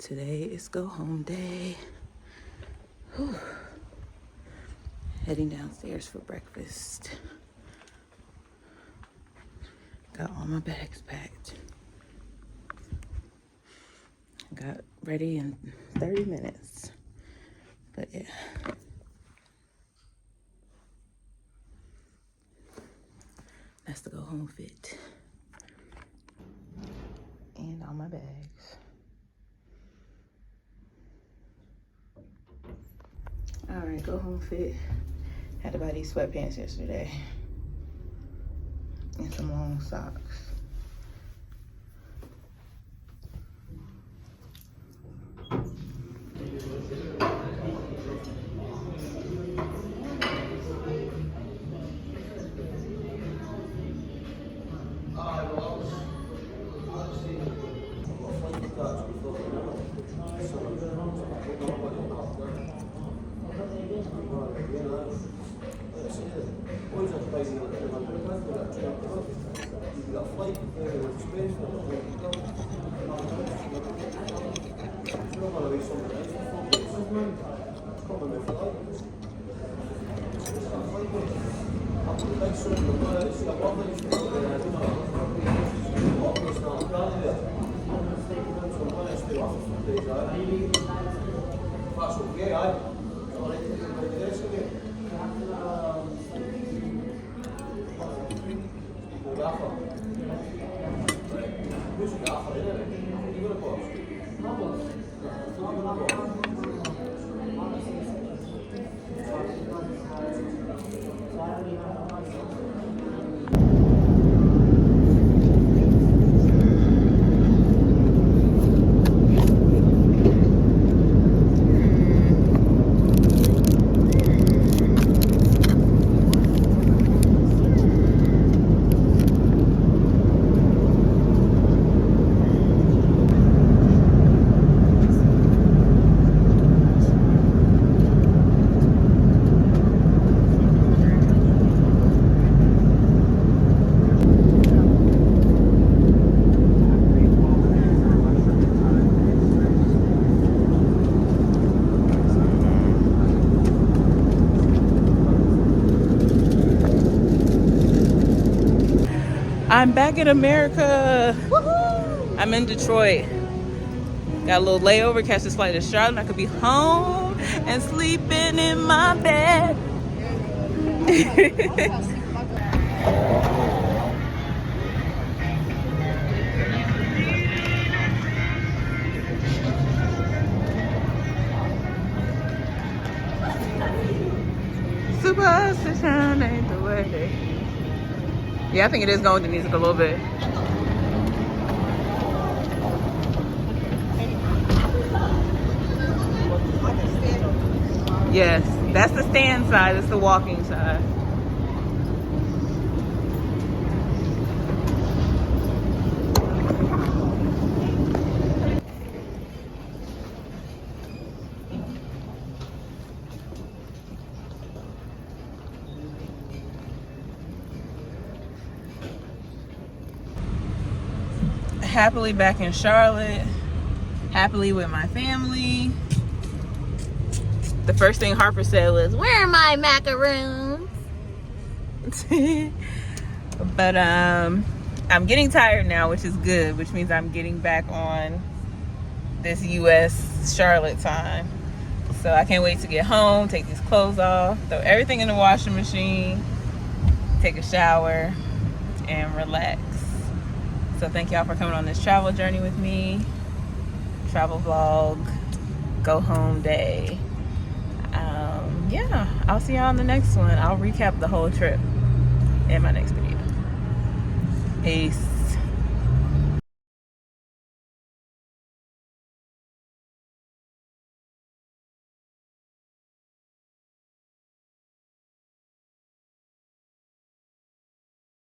Today is go home day. Whew. Heading downstairs for breakfast. Got all my bags packed. Got ready in 30 minutes. But yeah. That's the go home fit. And all my bags. Alright, go home fit. Had to buy these sweatpants yesterday. And some long socks. I'm back in America. Woohoo! I'm in Detroit. Got a little layover, catch this flight to Charlotte. I could be home and sleeping in my bed. Superstition ain't the way. Yeah, I think it is going with the music a little bit. Yes, that's the stand side, it's the walking side. Happily back in Charlotte, happily with my family. The first thing Harper said was, "Where are my macaroons?" But I'm getting tired now, which is good, which means I'm getting back on this US Charlotte time. So I can't wait to get home, take these clothes off, throw everything in the washing machine, take a shower, and relax. So thank y'all for coming on this travel journey with me. Travel vlog, go home day. Yeah, I'll see y'all on the next one. I'll recap the whole trip in my next video. Peace.